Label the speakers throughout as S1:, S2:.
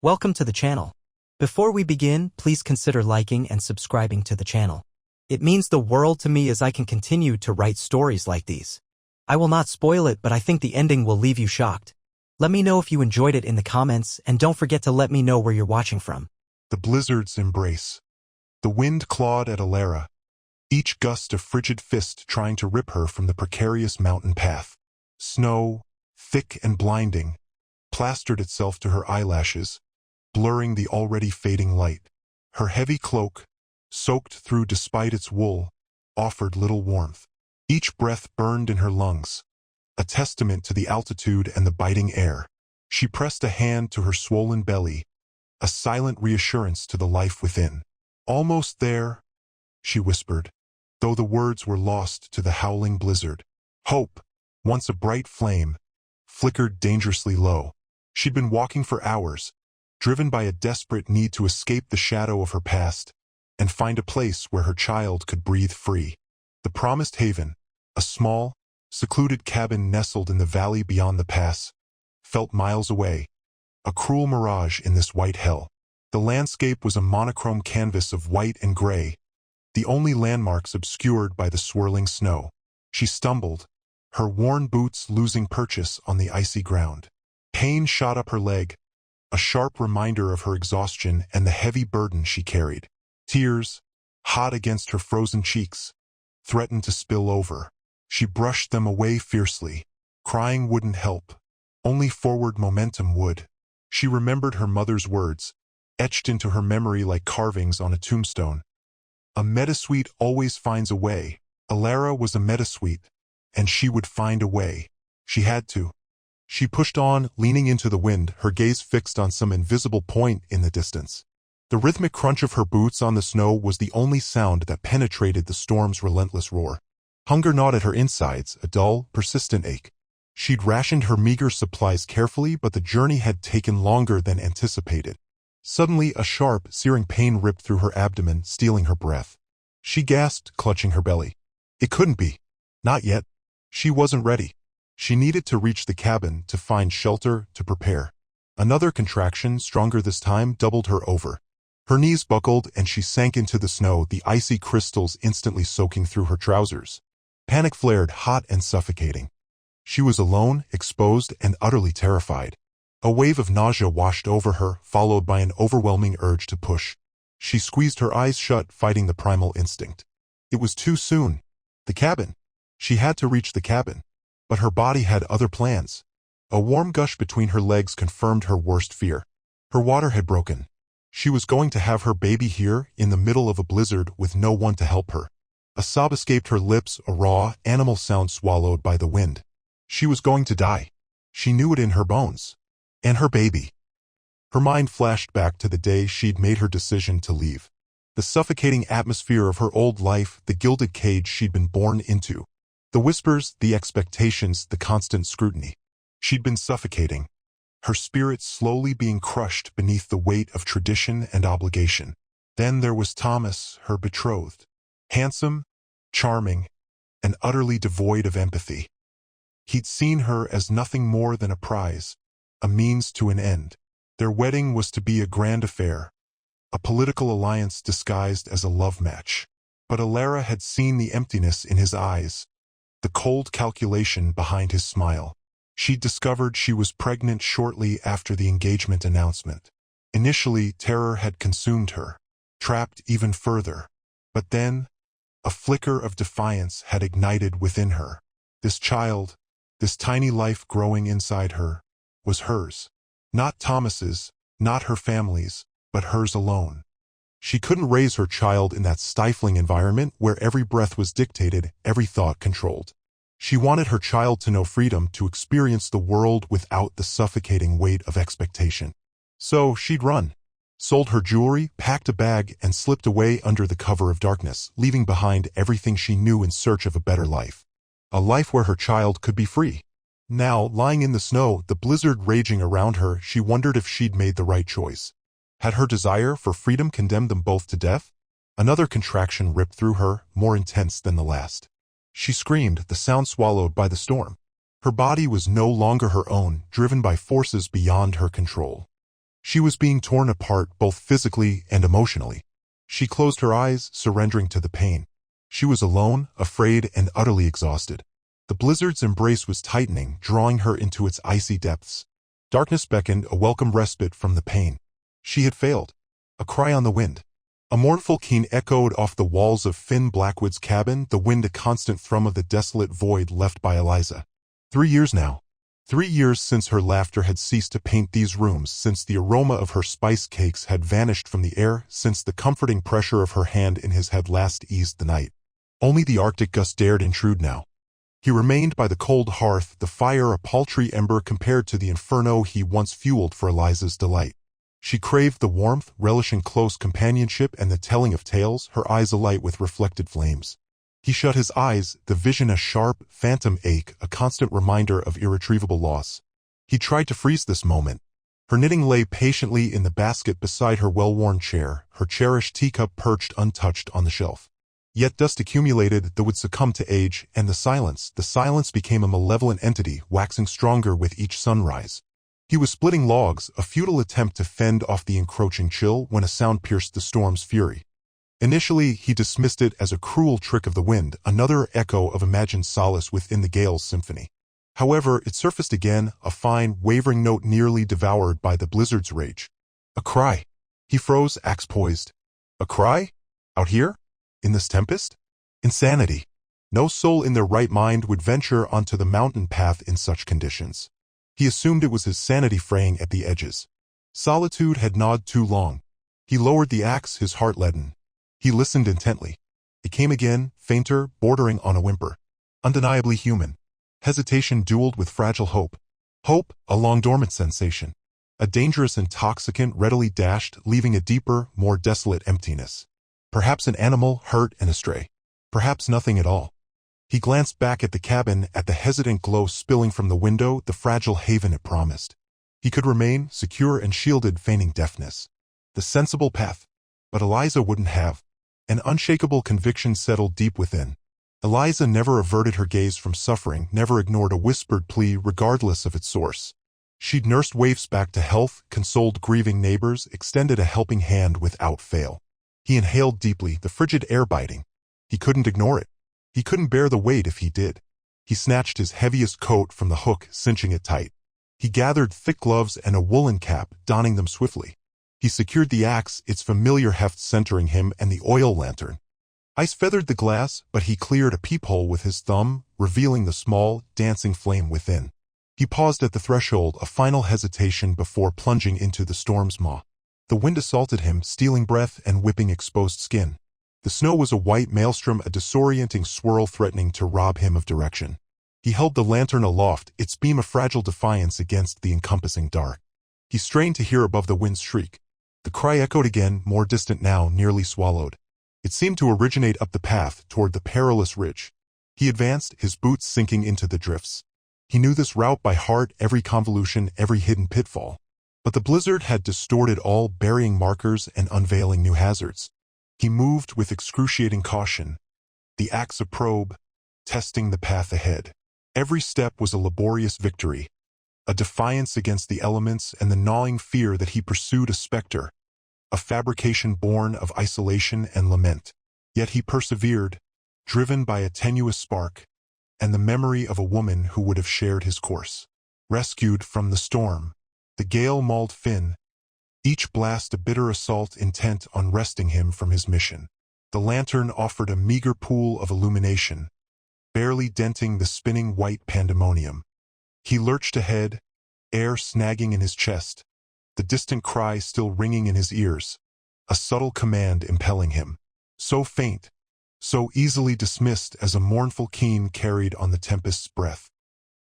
S1: Welcome to the channel. Before we begin, please consider liking and subscribing to the channel. It means the world to me as I can continue to write stories like these. I will not spoil it, but I think the ending will leave you shocked. Let me know if you enjoyed it in the comments, and don't forget to let me know where you're watching from.
S2: The blizzard's embrace. The wind clawed at Alara, each gust a frigid fist trying to rip her from the precarious mountain path. Snow, thick and blinding, plastered itself to her eyelashes, blurring the already fading light. Her heavy cloak, soaked through despite its wool, offered little warmth. Each breath burned in her lungs, a testament to the altitude and the biting air. She pressed a hand to her swollen belly, a silent reassurance to the life within. "Almost there," she whispered, though the words were lost to the howling blizzard. Hope, once a bright flame, flickered dangerously low. She'd been walking for hours, driven by a desperate need to escape the shadow of her past and find a place where her child could breathe free. The promised haven, a small, secluded cabin nestled in the valley beyond the pass, felt miles away, a cruel mirage in this white hell. The landscape was a monochrome canvas of white and gray, the only landmarks obscured by the swirling snow. She stumbled, her worn boots losing purchase on the icy ground. Pain shot up her leg, a sharp reminder of her exhaustion and the heavy burden she carried. Tears, hot against her frozen cheeks, threatened to spill over. She brushed them away fiercely. Crying wouldn't help. Only forward momentum would. She remembered her mother's words, etched into her memory like carvings on a tombstone. A meadowsweet always finds a way. Alara was a meadowsweet, and she would find a way. She had to. She pushed on, leaning into the wind, her gaze fixed on some invisible point in the distance. The rhythmic crunch of her boots on the snow was the only sound that penetrated the storm's relentless roar. Hunger gnawed at her insides, a dull, persistent ache. She'd rationed her meager supplies carefully, but the journey had taken longer than anticipated. Suddenly, a sharp, searing pain ripped through her abdomen, stealing her breath. She gasped, clutching her belly. It couldn't be. Not yet. She wasn't ready. She needed to reach the cabin, to find shelter, to prepare. Another contraction, stronger this time, doubled her over. Her knees buckled and she sank into the snow, the icy crystals instantly soaking through her trousers. Panic flared, hot and suffocating. She was alone, exposed, and utterly terrified. A wave of nausea washed over her, followed by an overwhelming urge to push. She squeezed her eyes shut, fighting the primal instinct. It was too soon. The cabin. She had to reach the cabin. But her body had other plans. A warm gush between her legs confirmed her worst fear. Her water had broken. She was going to have her baby here, in the middle of a blizzard, with no one to help her. A sob escaped her lips, a raw, animal sound swallowed by the wind. She was going to die. She knew it in her bones. And her baby. Her mind flashed back to the day she'd made her decision to leave. The suffocating atmosphere of her old life, the gilded cage she'd been born into. The whispers, the expectations, the constant scrutiny. She'd been suffocating, her spirit slowly being crushed beneath the weight of tradition and obligation. Then there was Thomas, her betrothed. Handsome, charming, and utterly devoid of empathy. He'd seen her as nothing more than a prize, a means to an end. Their wedding was to be a grand affair, a political alliance disguised as a love match. But Alara had seen the emptiness in his eyes, the cold calculation behind his smile. She'd discovered she was pregnant shortly after the engagement announcement. Initially, terror had consumed her, trapped even further. But then, a flicker of defiance had ignited within her. This child, this tiny life growing inside her, was hers. Not Thomas's, not her family's, but hers alone. She couldn't raise her child in that stifling environment where every breath was dictated, every thought controlled. She wanted her child to know freedom, to experience the world without the suffocating weight of expectation. So she'd run, sold her jewelry, packed a bag, and slipped away under the cover of darkness, leaving behind everything she knew in search of a better life. A life where her child could be free. Now, lying in the snow, the blizzard raging around her, she wondered if she'd made the right choice. Had her desire for freedom condemned them both to death? Another contraction ripped through her, more intense than the last. She screamed, the sound swallowed by the storm. Her body was no longer her own, driven by forces beyond her control. She was being torn apart both physically and emotionally. She closed her eyes, surrendering to the pain. She was alone, afraid, and utterly exhausted. The blizzard's embrace was tightening, drawing her into its icy depths. Darkness beckoned, a welcome respite from the pain. She had failed. A cry on the wind. A mournful keen echoed off the walls of Finn Blackwood's cabin, the wind a constant thrum of the desolate void left by Eliza. 3 years now. 3 years since her laughter had ceased to paint these rooms, since the aroma of her spice cakes had vanished from the air, since the comforting pressure of her hand in his had last eased the night. Only the Arctic gust dared intrude now. He remained by the cold hearth, the fire a paltry ember compared to the inferno he once fueled for Eliza's delight. She craved the warmth, relishing close companionship and the telling of tales, her eyes alight with reflected flames. He shut his eyes, the vision a sharp, phantom ache, a constant reminder of irretrievable loss. He tried to freeze this moment. Her knitting lay patiently in the basket beside her well-worn chair, her cherished teacup perched untouched on the shelf. Yet dust accumulated that would succumb to age, and the silence became a malevolent entity, waxing stronger with each sunrise. He was splitting logs, a futile attempt to fend off the encroaching chill, when a sound pierced the storm's fury. Initially, he dismissed it as a cruel trick of the wind, another echo of imagined solace within the gale's symphony. However, it surfaced again, a fine, wavering note nearly devoured by the blizzard's rage. A cry. He froze, axe poised. A cry? Out here? In this tempest? Insanity. No soul in their right mind would venture onto the mountain path in such conditions. He assumed it was his sanity fraying at the edges. Solitude had gnawed too long. He lowered the axe, his heart leaden. He listened intently. It came again, fainter, bordering on a whimper. Undeniably human. Hesitation dueled with fragile hope. Hope, a long-dormant sensation. A dangerous intoxicant readily dashed, leaving a deeper, more desolate emptiness. Perhaps an animal, hurt and astray. Perhaps nothing at all. He glanced back at the cabin, at the hesitant glow spilling from the window, the fragile haven it promised. He could remain, secure and shielded, feigning deafness. The sensible path. But Eliza wouldn't have. An unshakable conviction settled deep within. Eliza never averted her gaze from suffering, never ignored a whispered plea regardless of its source. She'd nursed waifs back to health, consoled grieving neighbors, extended a helping hand without fail. He inhaled deeply, the frigid air biting. He couldn't ignore it. He couldn't bear the weight if he did. He snatched his heaviest coat from the hook, cinching it tight. He gathered thick gloves and a woolen cap, donning them swiftly. He secured the axe, its familiar heft centering him, and the oil lantern. Ice feathered the glass, but he cleared a peephole with his thumb, revealing the small, dancing flame within. He paused at the threshold, a final hesitation before plunging into the storm's maw. The wind assaulted him, stealing breath and whipping exposed skin. The snow was a white maelstrom, a disorienting swirl threatening to rob him of direction. He held the lantern aloft, its beam a fragile defiance against the encompassing dark. He strained to hear above the wind's shriek. The cry echoed again, more distant now, nearly swallowed. It seemed to originate up the path, toward the perilous ridge. He advanced, his boots sinking into the drifts. He knew this route by heart, every convolution, every hidden pitfall. But the blizzard had distorted all, burying markers and unveiling new hazards. He moved with excruciating caution, the axe a probe, testing the path ahead. Every step was a laborious victory, a defiance against the elements and the gnawing fear that he pursued a specter, a fabrication born of isolation and lament. Yet he persevered, driven by a tenuous spark, and the memory of a woman who would have shared his course. Rescued from the storm, the gale mauled Finn, each blast a bitter assault intent on wresting him from his mission. The lantern offered a meager pool of illumination, barely denting the spinning white pandemonium. He lurched ahead, air snagging in his chest, the distant cry still ringing in his ears, a subtle command impelling him. So faint, so easily dismissed as a mournful keen carried on the tempest's breath.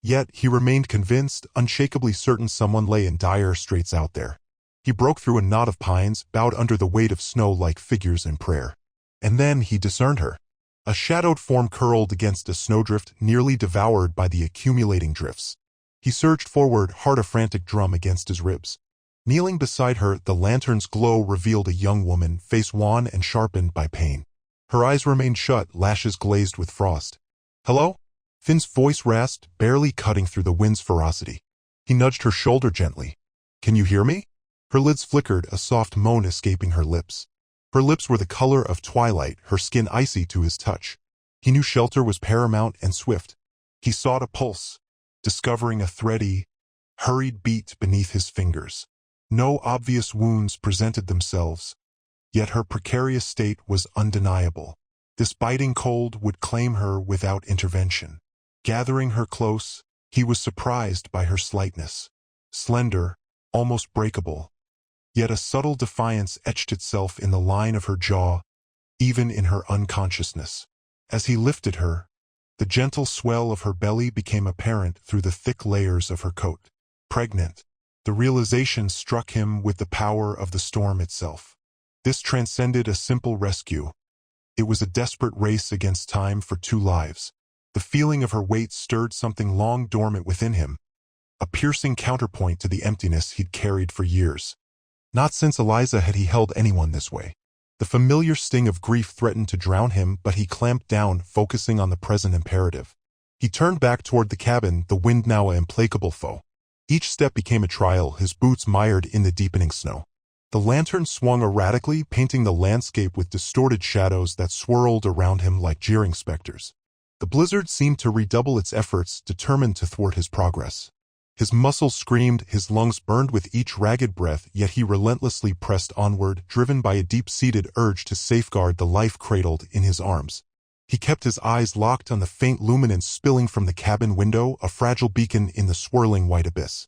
S2: Yet he remained convinced, unshakably certain someone lay in dire straits out there. He broke through a knot of pines, bowed under the weight of snow like figures in prayer. And then he discerned her. A shadowed form curled against a snowdrift, nearly devoured by the accumulating drifts. He surged forward, heart a frantic drum against his ribs. Kneeling beside her, the lantern's glow revealed a young woman, face wan and sharpened by pain. Her eyes remained shut, lashes glazed with frost. "Hello?" Finn's voice rasped, barely cutting through the wind's ferocity. He nudged her shoulder gently. "Can you hear me?" Her lids flickered, a soft moan escaping her lips. Her lips were the color of twilight, her skin icy to his touch. He knew shelter was paramount and swift. He sought a pulse, discovering a thready, hurried beat beneath his fingers. No obvious wounds presented themselves, yet her precarious state was undeniable. This biting cold would claim her without intervention. Gathering her close, he was surprised by her slightness. Slender, almost breakable. Yet a subtle defiance etched itself in the line of her jaw, even in her unconsciousness. As he lifted her, the gentle swell of her belly became apparent through the thick layers of her coat. Pregnant, the realization struck him with the power of the storm itself. This transcended a simple rescue. It was a desperate race against time for two lives. The feeling of her weight stirred something long dormant within him, a piercing counterpoint to the emptiness he'd carried for years. Not since Eliza had he held anyone this way. The familiar sting of grief threatened to drown him, but he clamped down, focusing on the present imperative. He turned back toward the cabin, the wind now an implacable foe. Each step became a trial, his boots mired in the deepening snow. The lantern swung erratically, painting the landscape with distorted shadows that swirled around him like jeering specters. The blizzard seemed to redouble its efforts, determined to thwart his progress. His muscles screamed, his lungs burned with each ragged breath, yet he relentlessly pressed onward, driven by a deep-seated urge to safeguard the life cradled in his arms. He kept his eyes locked on the faint luminance spilling from the cabin window, a fragile beacon in the swirling white abyss.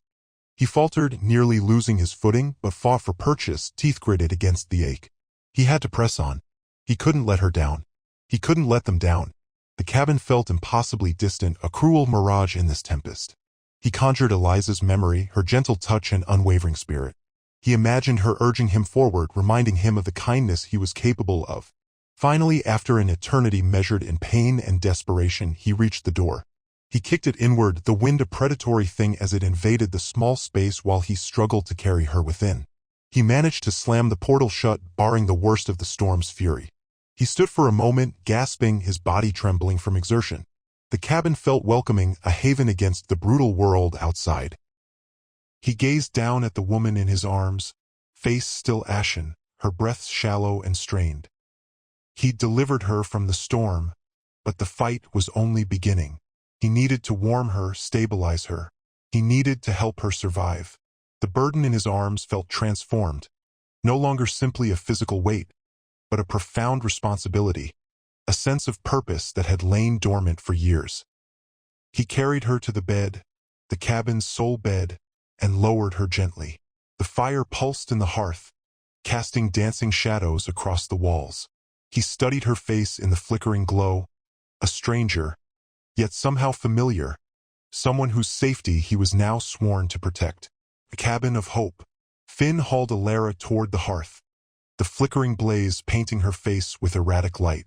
S2: He faltered, nearly losing his footing, but fought for purchase, teeth gritted against the ache. He had to press on. He couldn't let her down. He couldn't let them down. The cabin felt impossibly distant, a cruel mirage in this tempest. He conjured Eliza's memory, her gentle touch and unwavering spirit. He imagined her urging him forward, reminding him of the kindness he was capable of. Finally, after an eternity measured in pain and desperation, he reached the door. He kicked it inward, the wind a predatory thing as it invaded the small space while he struggled to carry her within. He managed to slam the portal shut, barring the worst of the storm's fury. He stood for a moment, gasping, his body trembling from exertion. The cabin felt welcoming, a haven against the brutal world outside. He gazed down at the woman in his arms, face still ashen, her breath shallow and strained. He'd delivered her from the storm, but the fight was only beginning. He needed to warm her, stabilize her. He needed to help her survive. The burden in his arms felt transformed, no longer simply a physical weight, but a profound responsibility. A sense of purpose that had lain dormant for years. He carried her to the bed, the cabin's sole bed, and lowered her gently. The fire pulsed in the hearth, casting dancing shadows across the walls. He studied her face in the flickering glow, a stranger, yet somehow familiar, someone whose safety he was now sworn to protect. A cabin of hope. Finn hauled Alara toward the hearth, the flickering blaze painting her face with erratic light.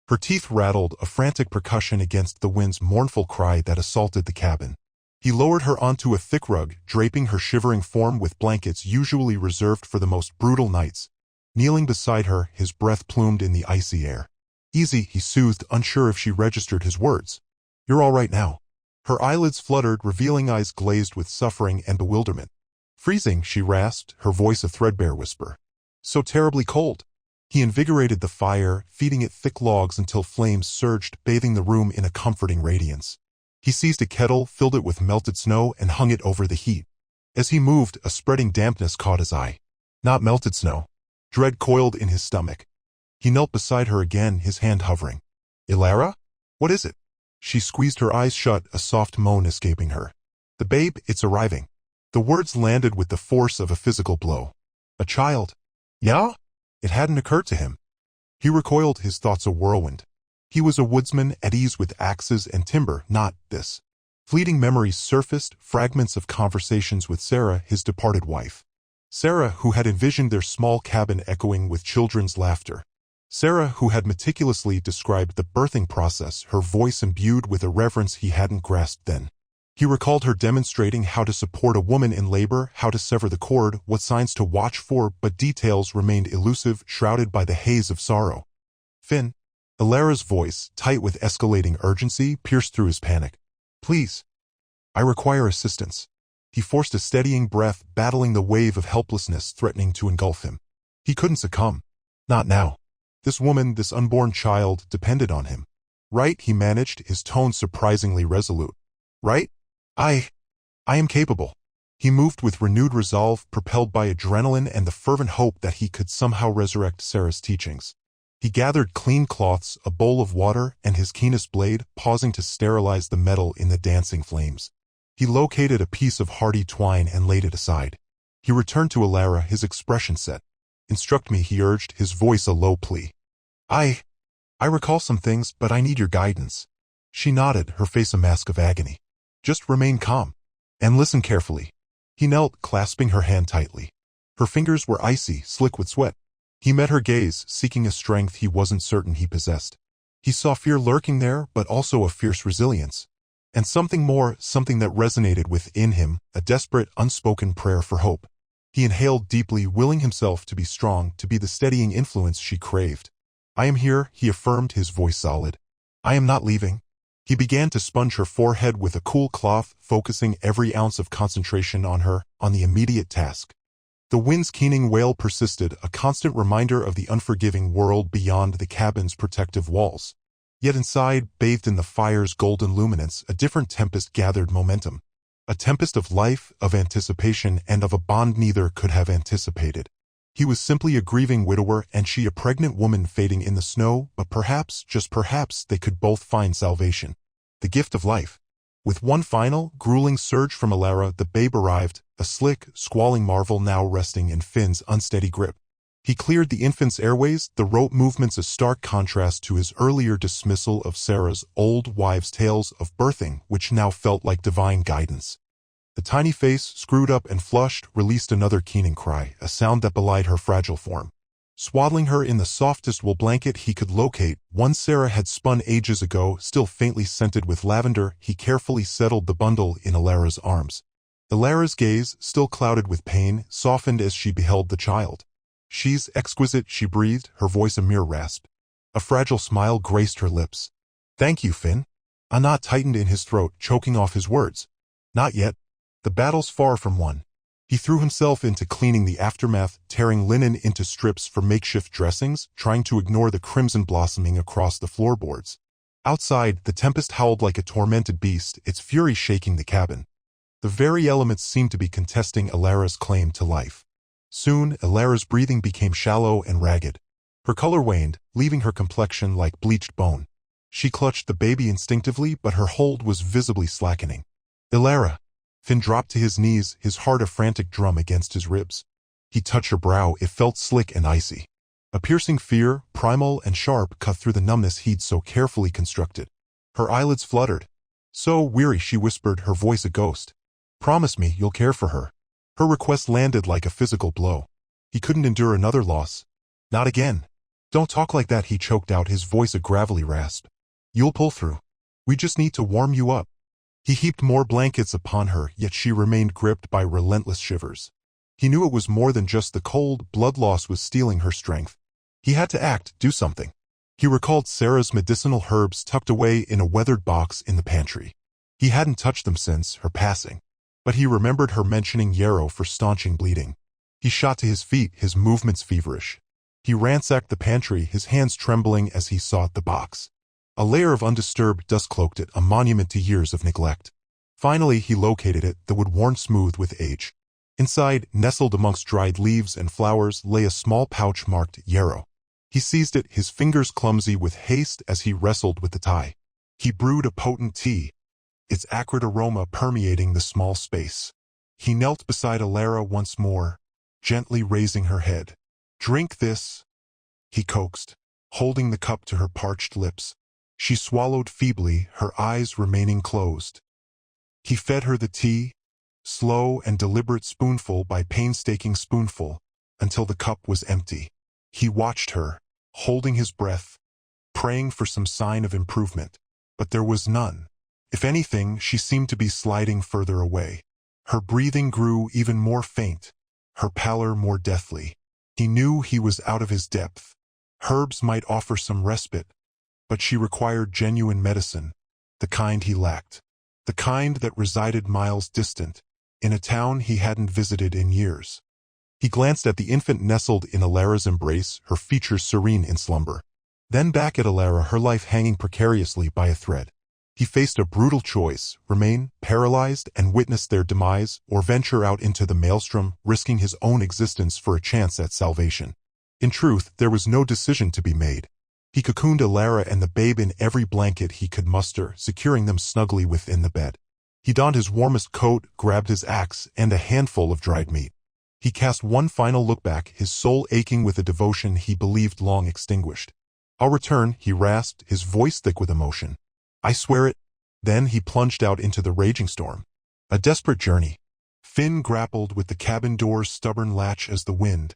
S2: Her teeth rattled, a frantic percussion against the wind's mournful cry that assaulted the cabin. He lowered her onto a thick rug, draping her shivering form with blankets usually reserved for the most brutal nights. Kneeling beside her, his breath plumed in the icy air. "Easy," he soothed, unsure if she registered his words. "You're all right now." Her eyelids fluttered, revealing eyes glazed with suffering and bewilderment. "Freezing," she rasped, her voice a threadbare whisper. "So terribly cold." He invigorated the fire, feeding it thick logs until flames surged, bathing the room in a comforting radiance. He seized a kettle, filled it with melted snow, and hung it over the heat. As he moved, a spreading dampness caught his eye. Not melted snow. Dread coiled in his stomach. He knelt beside her again, his hand hovering. "Alara? What is it?" She squeezed her eyes shut, a soft moan escaping her. "The babe, it's arriving." The words landed with the force of a physical blow. "A child." "Yeah?" It hadn't occurred to him. He recoiled, his thoughts a whirlwind. He was a woodsman at ease with axes and timber, not this. Fleeting memories surfaced, fragments of conversations with Sarah, his departed wife. Sarah, who had envisioned their small cabin echoing with children's laughter. Sarah, who had meticulously described the birthing process, her voice imbued with a reverence he hadn't grasped then. He recalled her demonstrating how to support a woman in labor, how to sever the cord, what signs to watch for, but details remained elusive, shrouded by the haze of sorrow. "Finn." Alara's voice, tight with escalating urgency, pierced through his panic. "Please. I require assistance." He forced a steadying breath, battling the wave of helplessness threatening to engulf him. He couldn't succumb. Not now. This woman, this unborn child, depended on him. Right, he managed, his tone surprisingly resolute. Right? I am capable. He moved with renewed resolve, propelled by adrenaline and the fervent hope that he could somehow resurrect Sarah's teachings. He gathered clean cloths, a bowl of water, and his keenest blade, pausing to sterilize the metal in the dancing flames. He located a piece of hardy twine and laid it aside. He returned to Alara, his expression set. Instruct me, he urged, his voice a low plea. I recall some things, but I need your guidance. She nodded, her face a mask of agony. Just remain calm. And listen carefully. He knelt, clasping her hand tightly. Her fingers were icy, slick with sweat. He met her gaze, seeking a strength he wasn't certain he possessed. He saw fear lurking there, but also a fierce resilience. And something more, something that resonated within him, a desperate, unspoken prayer for hope. He inhaled deeply, willing himself to be strong, to be the steadying influence she craved. I am here, he affirmed, his voice solid. I am not leaving. He began to sponge her forehead with a cool cloth, focusing every ounce of concentration on her, on the immediate task. The wind's keening wail persisted, a constant reminder of the unforgiving world beyond the cabin's protective walls. Yet inside, bathed in the fire's golden luminance, a different tempest gathered momentum. A tempest of life, of anticipation, and of a bond neither could have anticipated. He was simply a grieving widower and she a pregnant woman fading in the snow, but perhaps, just perhaps, they could both find salvation. The gift of life. With one final, grueling surge from Alara, the babe arrived, a slick, squalling marvel now resting in Finn's unsteady grip. He cleared the infant's airways, the rope movements a stark contrast to his earlier dismissal of Sarah's old wives' tales of birthing, which now felt like divine guidance. The tiny face, screwed up and flushed, released another keening cry, a sound that belied her fragile form. Swaddling her in the softest wool blanket he could locate, one Sarah had spun ages ago, still faintly scented with lavender, he carefully settled the bundle in Alara's arms. Alara's gaze, still clouded with pain, softened as she beheld the child. She's exquisite, she breathed, her voice a mere rasp. A fragile smile graced her lips. Thank you, Finn. A knot tightened in his throat, choking off his words. Not yet. The battle's far from won. He threw himself into cleaning the aftermath, tearing linen into strips for makeshift dressings, trying to ignore the crimson blossoming across the floorboards. Outside, the tempest howled like a tormented beast, its fury shaking the cabin. The very elements seemed to be contesting Alara's claim to life. Soon, Alara's breathing became shallow and ragged. Her color waned, leaving her complexion like bleached bone. She clutched the baby instinctively, but her hold was visibly slackening. Alara! Finn dropped to his knees, his heart a frantic drum against his ribs. He touched her brow, it felt slick and icy. A piercing fear, primal and sharp, cut through the numbness he'd so carefully constructed. Her eyelids fluttered. So weary, she whispered, her voice a ghost. Promise me you'll care for her. Her request landed like a physical blow. He couldn't endure another loss. Not again. Don't talk like that, he choked out, his voice a gravelly rasp. You'll pull through. We just need to warm you up. He heaped more blankets upon her, yet she remained gripped by relentless shivers. He knew it was more than just the cold, blood loss was stealing her strength. He had to act, do something. He recalled Sarah's medicinal herbs tucked away in a weathered box in the pantry. He hadn't touched them since her passing. But he remembered her mentioning yarrow for staunching bleeding. He shot to his feet, his movements feverish. He ransacked the pantry, his hands trembling as he sought the box. A layer of undisturbed dust cloaked it, a monument to years of neglect. Finally, he located it, that would worn smooth with age. Inside, nestled amongst dried leaves and flowers, lay a small pouch marked yarrow. He seized it, his fingers clumsy with haste as he wrestled with the tie. He brewed a potent tea, its acrid aroma permeating the small space. He knelt beside Alara once more, gently raising her head. Drink this, he coaxed, holding the cup to her parched lips. She swallowed feebly, her eyes remaining closed. He fed her the tea, slow and deliberate spoonful by painstaking spoonful, until the cup was empty. He watched her, holding his breath, praying for some sign of improvement. But there was none. If anything, she seemed to be sliding further away. Her breathing grew even more faint, her pallor more deathly. He knew he was out of his depth. Herbs might offer some respite, but she required genuine medicine, the kind he lacked, the kind that resided miles distant, in a town he hadn't visited in years. He glanced at the infant nestled in Alara's embrace, her features serene in slumber. Then back at Alara, her life hanging precariously by a thread. He faced a brutal choice: remain paralyzed and witness their demise, or venture out into the maelstrom, risking his own existence for a chance at salvation. In truth, there was no decision to be made. He cocooned Alara and the babe in every blanket he could muster, securing them snugly within the bed. He donned his warmest coat, grabbed his axe, and a handful of dried meat. He cast one final look back, his soul aching with a devotion he believed long extinguished. "I'll return," he rasped, his voice thick with emotion. "I swear it." Then he plunged out into the raging storm. A desperate journey. Finn grappled with the cabin door's stubborn latch as the wind,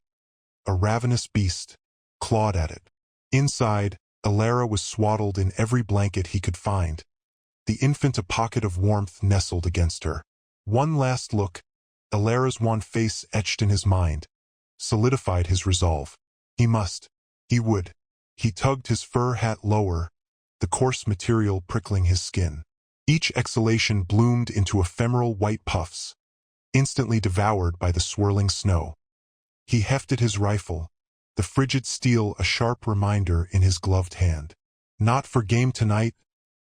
S2: a ravenous beast, clawed at it. Inside, Alara was swaddled in every blanket he could find. The infant, a pocket of warmth, nestled against her. One last look, Alara's wan face etched in his mind, solidified his resolve. He must. He would. He tugged his fur hat lower, the coarse material prickling his skin. Each exhalation bloomed into ephemeral white puffs, instantly devoured by the swirling snow. He hefted his rifle, the frigid steel a sharp reminder in his gloved hand. Not for game tonight,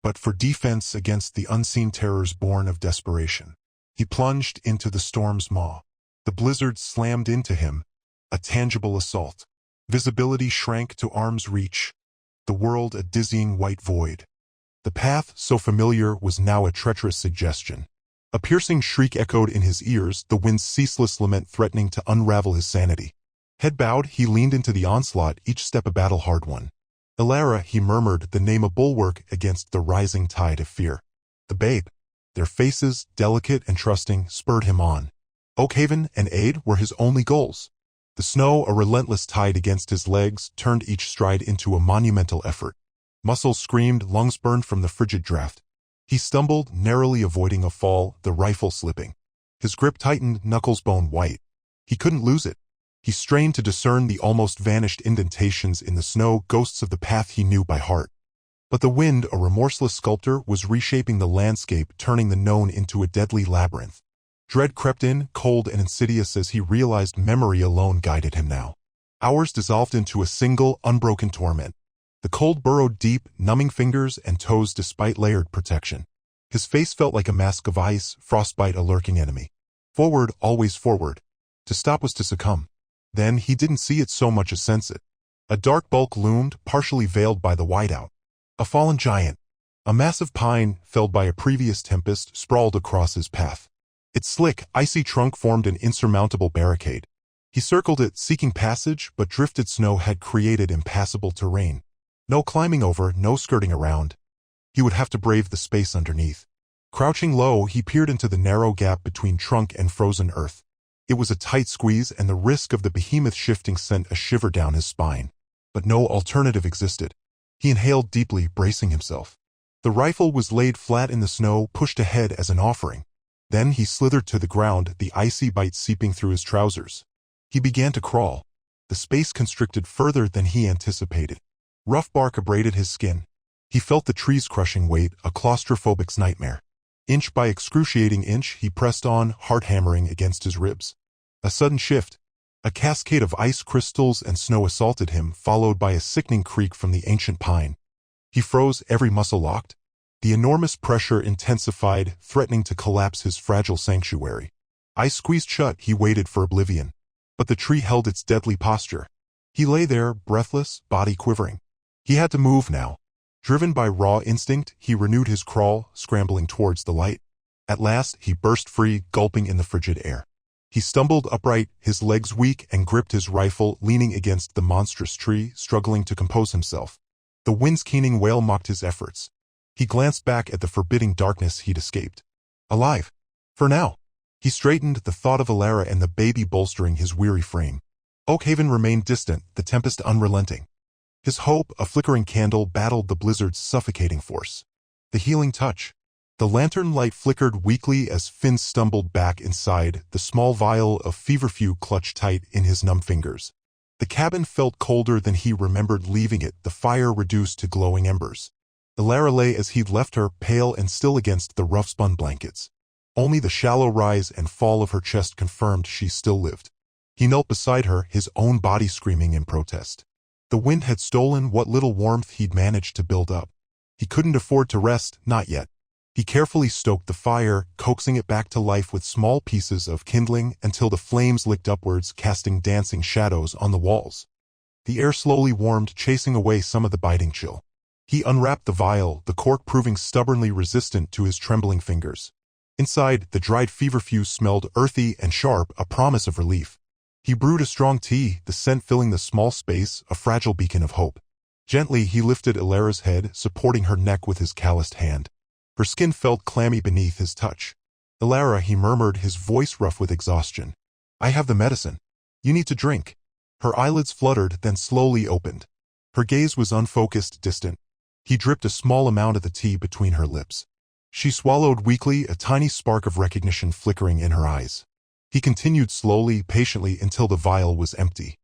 S2: but for defense against the unseen terrors born of desperation. He plunged into the storm's maw. The blizzard slammed into him, a tangible assault. Visibility shrank to arm's reach, the world a dizzying white void. The path, so familiar, was now a treacherous suggestion. A piercing shriek echoed in his ears, the wind's ceaseless lament threatening to unravel his sanity. Head bowed, he leaned into the onslaught, each step a battle-hard one. "Alara," he murmured, the name a bulwark against the rising tide of fear. The babe, their faces, delicate and trusting, spurred him on. Oakhaven and aid were his only goals. The snow, a relentless tide against his legs, turned each stride into a monumental effort. Muscles screamed, lungs burned from the frigid draft. He stumbled, narrowly avoiding a fall, the rifle slipping. His grip tightened, knuckles bone white. He couldn't lose it. He strained to discern the almost vanished indentations in the snow, ghosts of the path he knew by heart. But the wind, a remorseless sculptor, was reshaping the landscape, turning the known into a deadly labyrinth. Dread crept in, cold and insidious, as he realized memory alone guided him now. Hours dissolved into a single, unbroken torment. The cold burrowed deep, numbing fingers and toes despite layered protection. His face felt like a mask of ice, frostbite a lurking enemy. Forward, always forward. To stop was to succumb. Then he didn't see it so much as sense it. A dark bulk loomed, partially veiled by the whiteout. A fallen giant. A massive pine, felled by a previous tempest, sprawled across his path. Its slick, icy trunk formed an insurmountable barricade. He circled it, seeking passage, but drifted snow had created impassable terrain. No climbing over, no skirting around. He would have to brave the space underneath. Crouching low, he peered into the narrow gap between trunk and frozen earth. It was a tight squeeze, and the risk of the behemoth shifting sent a shiver down his spine. But no alternative existed. He inhaled deeply, bracing himself. The rifle was laid flat in the snow, pushed ahead as an offering. Then he slithered to the ground, the icy bite seeping through his trousers. He began to crawl. The space constricted further than he anticipated. Rough bark abraded his skin. He felt the tree's crushing weight, a claustrophobic's nightmare. Inch by excruciating inch, he pressed on, heart hammering against his ribs. A sudden shift. A cascade of ice crystals and snow assaulted him, followed by a sickening creak from the ancient pine. He froze, every muscle locked. The enormous pressure intensified, threatening to collapse his fragile sanctuary. Eyes squeezed shut, he waited for oblivion. But the tree held its deadly posture. He lay there, breathless, body quivering. He had to move now. Driven by raw instinct, he renewed his crawl, scrambling towards the light. At last, he burst free, gulping in the frigid air. He stumbled upright, his legs weak, and gripped his rifle, leaning against the monstrous tree, struggling to compose himself. The wind's keening wail mocked his efforts. He glanced back at the forbidding darkness he'd escaped. Alive. For now. He straightened, the thought of Alara and the baby bolstering his weary frame. Oakhaven remained distant, the tempest unrelenting. His hope, a flickering candle, battled the blizzard's suffocating force. The healing touch. The lantern light flickered weakly as Finn stumbled back inside, the small vial of feverfew clutched tight in his numb fingers. The cabin felt colder than he remembered leaving it, the fire reduced to glowing embers. Alara lay as he'd left her, pale and still against the rough-spun blankets. Only the shallow rise and fall of her chest confirmed she still lived. He knelt beside her, his own body screaming in protest. The wind had stolen what little warmth he'd managed to build up. He couldn't afford to rest, not yet. He carefully stoked the fire, coaxing it back to life with small pieces of kindling until the flames licked upwards, casting dancing shadows on the walls. The air slowly warmed, chasing away some of the biting chill. He unwrapped the vial, the cork proving stubbornly resistant to his trembling fingers. Inside, the dried feverfew smelled earthy and sharp, a promise of relief. He brewed a strong tea, the scent filling the small space, a fragile beacon of hope. Gently, he lifted Ilara's head, supporting her neck with his calloused hand. Her skin felt clammy beneath his touch. "Ilara," he murmured, his voice rough with exhaustion. "I have the medicine. You need to drink." Her eyelids fluttered, then slowly opened. Her gaze was unfocused, distant. He dripped a small amount of the tea between her lips. She swallowed weakly, a tiny spark of recognition flickering in her eyes. He continued slowly, patiently, until the vial was empty.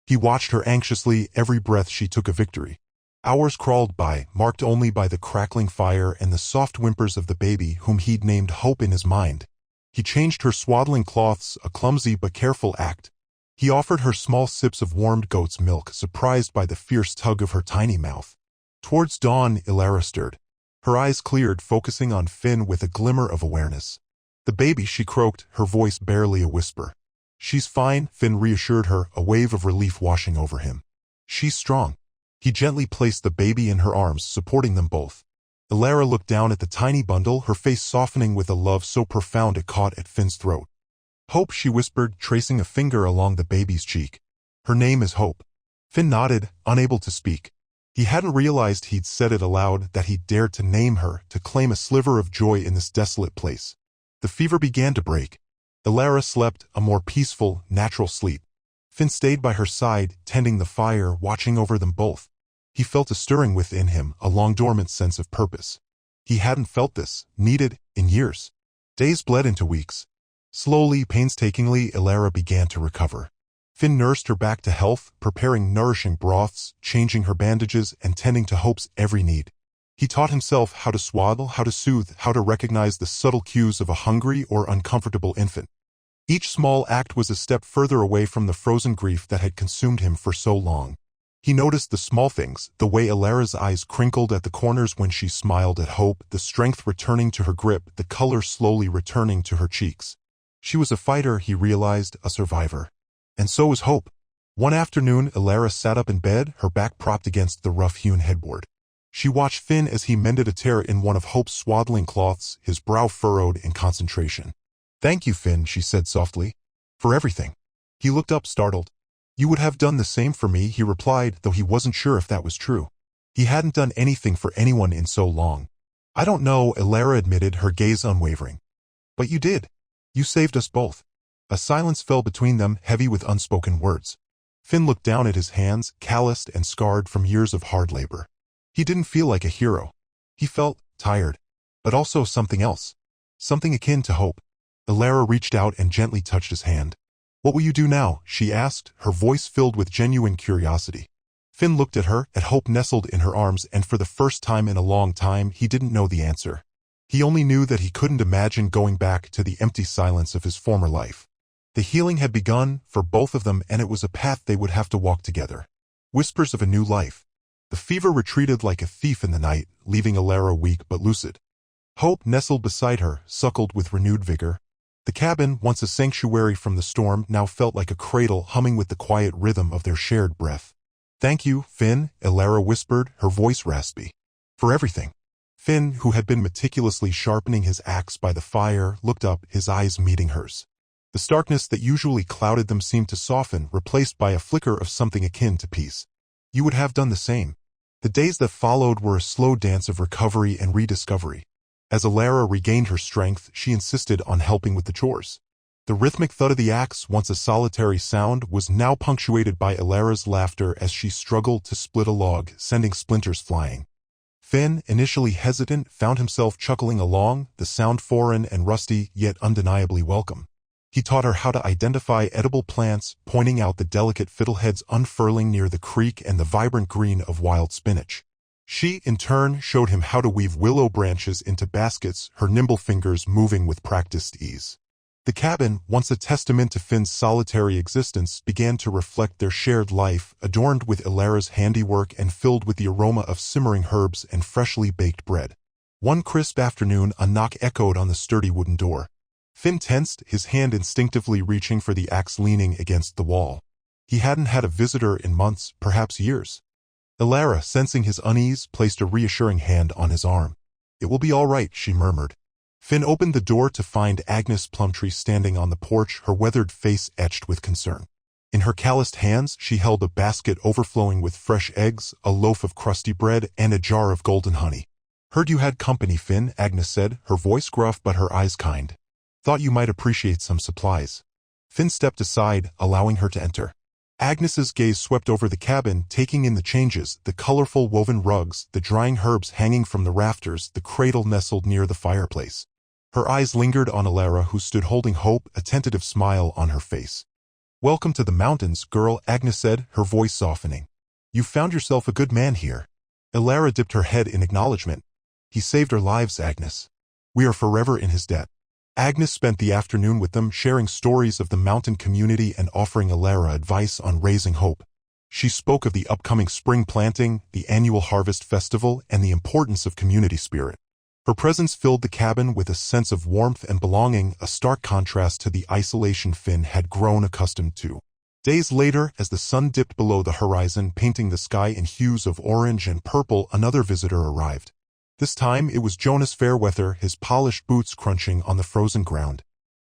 S2: He watched her anxiously, every breath she took a victory. Hours crawled by, marked only by the crackling fire and the soft whimpers of the baby whom he'd named Hope in his mind. He changed her swaddling cloths, a clumsy but careful act. He offered her small sips of warmed goat's milk, surprised by the fierce tug of her tiny mouth. Towards dawn, Ilara stirred. Her eyes cleared, focusing on Finn with a glimmer of awareness. "The baby," she croaked, her voice barely a whisper. "She's fine," Finn reassured her, a wave of relief washing over him. "She's strong." He gently placed the baby in her arms, supporting them both. Ilara looked down at the tiny bundle, her face softening with a love so profound it caught at Finn's throat. "Hope," she whispered, tracing a finger along the baby's cheek. "Her name is Hope." Finn nodded, unable to speak. He hadn't realized he'd said it aloud, that he'd dared to name her, to claim a sliver of joy in this desolate place. The fever began to break. Ilara slept, a more peaceful, natural sleep. Finn stayed by her side, tending the fire, watching over them both. He felt a stirring within him, a long-dormant sense of purpose. He hadn't felt this, needed, in years. Days bled into weeks. Slowly, painstakingly, Ilara began to recover. Finn nursed her back to health, preparing nourishing broths, changing her bandages, and tending to Hope's every need. He taught himself how to swaddle, how to soothe, how to recognize the subtle cues of a hungry or uncomfortable infant. Each small act was a step further away from the frozen grief that had consumed him for so long. He noticed the small things, the way Ilara's eyes crinkled at the corners when she smiled at Hope, the strength returning to her grip, the color slowly returning to her cheeks. She was a fighter, he realized, a survivor. And so was Hope. One afternoon, Ilara sat up in bed, her back propped against the rough-hewn headboard. She watched Finn as he mended a tear in one of Hope's swaddling cloths, his brow furrowed in concentration. "Thank you, Finn," she said softly. "For everything." He looked up, startled. "You would have done the same for me," he replied, though he wasn't sure if that was true. He hadn't done anything for anyone in so long. "I don't know," Ilara admitted, her gaze unwavering. "But you did. You saved us both." A silence fell between them, heavy with unspoken words. Finn looked down at his hands, calloused and scarred from years of hard labor. He didn't feel like a hero. He felt tired, but also something else. Something akin to hope. Ilara reached out and gently touched his hand. "What will you do now?" she asked, her voice filled with genuine curiosity. Finn looked at her, at Hope nestled in her arms, and for the first time in a long time, he didn't know the answer. He only knew that he couldn't imagine going back to the empty silence of his former life. The healing had begun, for both of them, and it was a path they would have to walk together. Whispers of a new life. The fever retreated like a thief in the night, leaving Ilara weak but lucid. Hope nestled beside her, suckled with renewed vigor. The cabin, once a sanctuary from the storm, now felt like a cradle humming with the quiet rhythm of their shared breath. "Thank you, Finn," Ilara whispered, her voice raspy. "For everything." Finn, who had been meticulously sharpening his axe by the fire, looked up, his eyes meeting hers. The starkness that usually clouded them seemed to soften, replaced by a flicker of something akin to peace. "You would have done the same." The days that followed were a slow dance of recovery and rediscovery. As Ilara regained her strength, she insisted on helping with the chores. The rhythmic thud of the axe, once a solitary sound, was now punctuated by Ilara's laughter as she struggled to split a log, sending splinters flying. Finn, initially hesitant, found himself chuckling along, the sound foreign and rusty, yet undeniably welcome. He taught her how to identify edible plants, pointing out the delicate fiddleheads unfurling near the creek and the vibrant green of wild spinach. She, in turn, showed him how to weave willow branches into baskets, her nimble fingers moving with practiced ease. The cabin, once a testament to Finn's solitary existence, began to reflect their shared life, adorned with Ilara's handiwork and filled with the aroma of simmering herbs and freshly baked bread. One crisp afternoon, a knock echoed on the sturdy wooden door. Finn tensed, his hand instinctively reaching for the axe leaning against the wall. He hadn't had a visitor in months, perhaps years. Ilara, sensing his unease, placed a reassuring hand on his arm. "It will be all right," she murmured. Finn opened the door to find Agnes Plumtree standing on the porch, her weathered face etched with concern. In her calloused hands, she held a basket overflowing with fresh eggs, a loaf of crusty bread, and a jar of golden honey. "Heard you had company, Finn," Agnes said, her voice gruff but her eyes kind. "Thought you might appreciate some supplies." Finn stepped aside, allowing her to enter. Agnes's gaze swept over the cabin, taking in the changes, the colorful woven rugs, the drying herbs hanging from the rafters, the cradle nestled near the fireplace. Her eyes lingered on Ilara, who stood holding hope, a tentative smile on her face. "Welcome to the mountains, girl," Agnes said, her voice softening. "You found yourself a good man here." Ilara dipped her head in acknowledgement. "He saved our lives, Agnes. We are forever in his debt." Agnes spent the afternoon with them, sharing stories of the mountain community and offering Ilara advice on raising hope. She spoke of the upcoming spring planting, the annual harvest festival, and the importance of community spirit. Her presence filled the cabin with a sense of warmth and belonging, a stark contrast to the isolation Finn had grown accustomed to. Days later, as the sun dipped below the horizon, painting the sky in hues of orange and purple, another visitor arrived. This time it was Jonas Fairweather, his polished boots crunching on the frozen ground.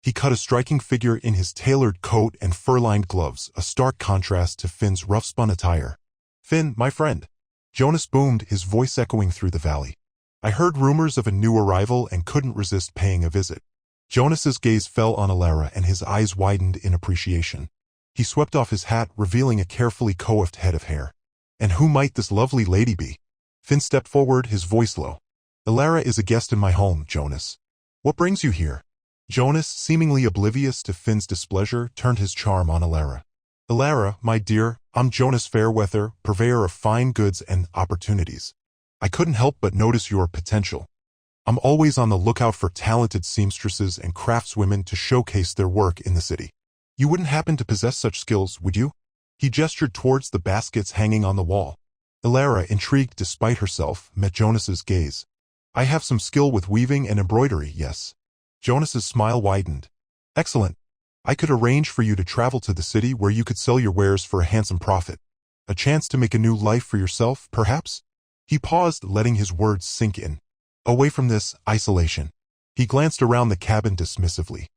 S2: He cut a striking figure in his tailored coat and fur-lined gloves, a stark contrast to Finn's rough-spun attire. "Finn, my friend," Jonas boomed, his voice echoing through the valley. "I heard rumors of a new arrival and couldn't resist paying a visit." Jonas's gaze fell on Ilara and his eyes widened in appreciation. He swept off his hat, revealing a carefully coiffed head of hair. "And who might this lovely lady be?" Finn stepped forward, his voice low. "Ilara is a guest in my home, Jonas." "What brings you here?" Jonas, seemingly oblivious to Finn's displeasure, turned his charm on Ilara. "Ilara, my dear, I'm Jonas Fairweather, purveyor of fine goods and opportunities. I couldn't help but notice your potential. I'm always on the lookout for talented seamstresses and craftswomen to showcase their work in the city. You wouldn't happen to possess such skills, would you?" He gestured towards the baskets hanging on the wall. Ilara, intrigued despite herself, met Jonas's gaze. "I have some skill with weaving and embroidery, yes." Jonas's smile widened. "Excellent. I could arrange for you to travel to the city where you could sell your wares for a handsome profit. A chance to make a new life for yourself, perhaps?" He paused, letting his words sink in. Away from this isolation. He glanced around the cabin dismissively.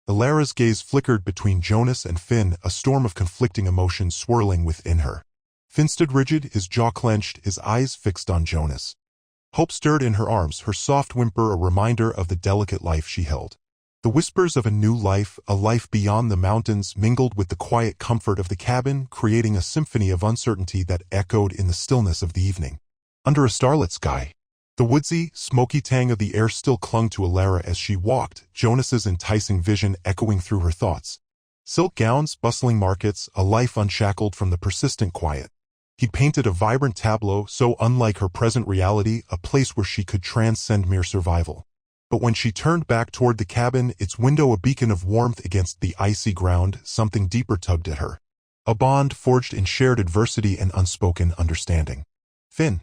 S2: Ilara's gaze flickered between Jonas and Finn, a storm of conflicting emotions swirling within her. Finn stood rigid, his jaw clenched, his eyes fixed on Jonas. Hope stirred in her arms, her soft whimper a reminder of the delicate life she held. The whispers of a new life, a life beyond the mountains, mingled with the quiet comfort of the cabin, creating a symphony of uncertainty that echoed in the stillness of the evening. Under a starlit sky, the woodsy, smoky tang of the air still clung to Ilara as she walked, Jonas's enticing vision echoing through her thoughts. Silk gowns, bustling markets, a life unshackled from the persistent quiet. He painted a vibrant tableau so unlike her present reality, a place where she could transcend mere survival. But when she turned back toward the cabin, its window a beacon of warmth against the icy ground, something deeper tugged at her. A bond forged in shared adversity and unspoken understanding. "Finn."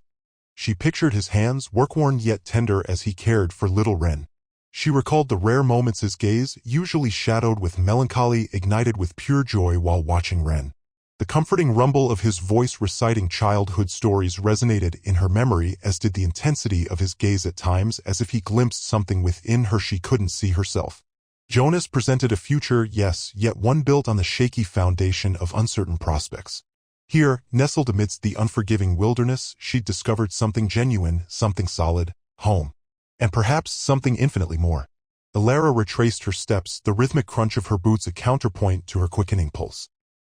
S2: She pictured his hands, work-worn yet tender as he cared for little Wren. She recalled the rare moments his gaze, usually shadowed with melancholy, ignited with pure joy while watching Wren. The comforting rumble of his voice reciting childhood stories resonated in her memory, as did the intensity of his gaze at times, as if he glimpsed something within her she couldn't see herself. Jonas presented a future, yes, yet one built on the shaky foundation of uncertain prospects. Here, nestled amidst the unforgiving wilderness, she'd discovered something genuine, something solid, home. And perhaps something infinitely more. Ilara retraced her steps, the rhythmic crunch of her boots a counterpoint to her quickening pulse.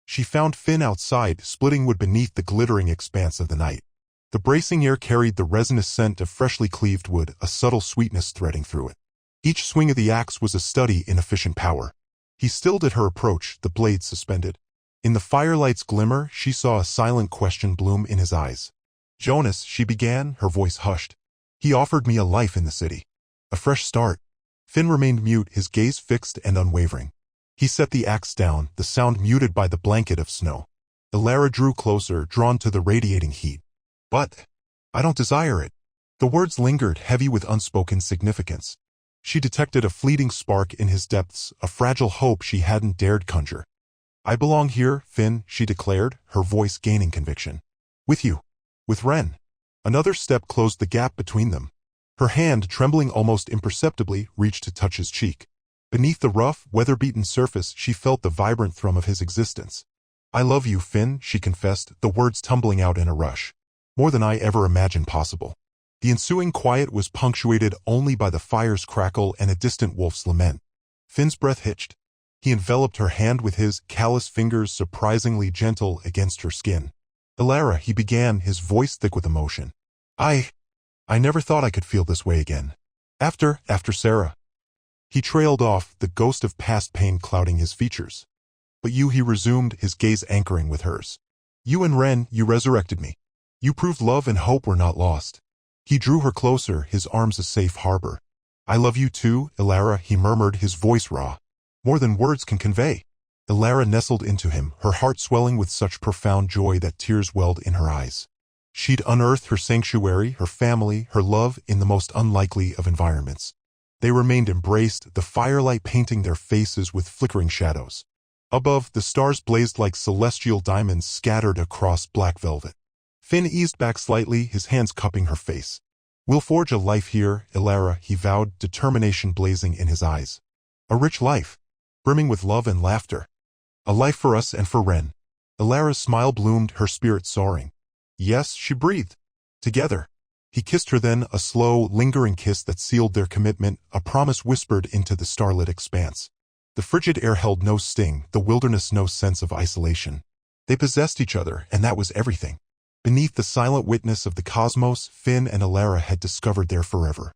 S2: She found Finn outside, splitting wood beneath the glittering expanse of the night. The bracing air carried the resinous scent of freshly cleaved wood, a subtle sweetness threading through it. Each swing of the axe was a study in efficient power. He stilled at her approach, the blade suspended. In the firelight's glimmer, she saw a silent question bloom in his eyes. Jonas, she began, her voice hushed. He offered me a life in the city. A fresh start. Finn remained mute, his gaze fixed and unwavering. He set the axe down, the sound muted by the blanket of snow. Elara drew closer, drawn to the radiating heat. But I don't desire it. The words lingered, heavy with unspoken significance. She detected a fleeting spark in his depths, a fragile hope she hadn't dared conjure. I belong here, Finn, she declared, her voice gaining conviction. With you. With Ren. Another step closed the gap between them. Her hand, trembling almost imperceptibly, reached to touch his cheek. Beneath the rough, weather-beaten surface, she felt the vibrant thrum of his existence. I love you, Finn, she confessed, the words tumbling out in a rush. More than I ever imagined possible. The ensuing quiet was punctuated only by the fire's crackle and a distant wolf's lament. Finn's breath hitched. He enveloped her hand with his, callous fingers surprisingly gentle against her skin. Elara, he began, his voice thick with emotion. I never thought I could feel this way again. After Sarah. He trailed off, the ghost of past pain clouding his features. But you, he resumed, his gaze anchoring with hers. You and Ren, you resurrected me. You proved love and hope were not lost. He drew her closer, his arms a safe harbor. I love you too, Elara, he murmured, his voice raw. More than words can convey. Elara nestled into him, her heart swelling with such profound joy that tears welled in her eyes. She'd unearthed her sanctuary, her family, her love in the most unlikely of environments. They remained embraced, the firelight painting their faces with flickering shadows. Above, the stars blazed like celestial diamonds scattered across black velvet. Finn eased back slightly, his hands cupping her face. We'll forge a life here, Elara, he vowed, determination blazing in his eyes. A rich life, brimming with love and laughter. A life for us and for Ren. Elara's smile bloomed, her spirit soaring. Yes, she breathed. Together. He kissed her then, a slow, lingering kiss that sealed their commitment, a promise whispered into the starlit expanse. The frigid air held no sting, the wilderness no sense of isolation. They possessed each other, and that was everything. Beneath the silent witness of the cosmos, Finn and Elara had discovered their forever.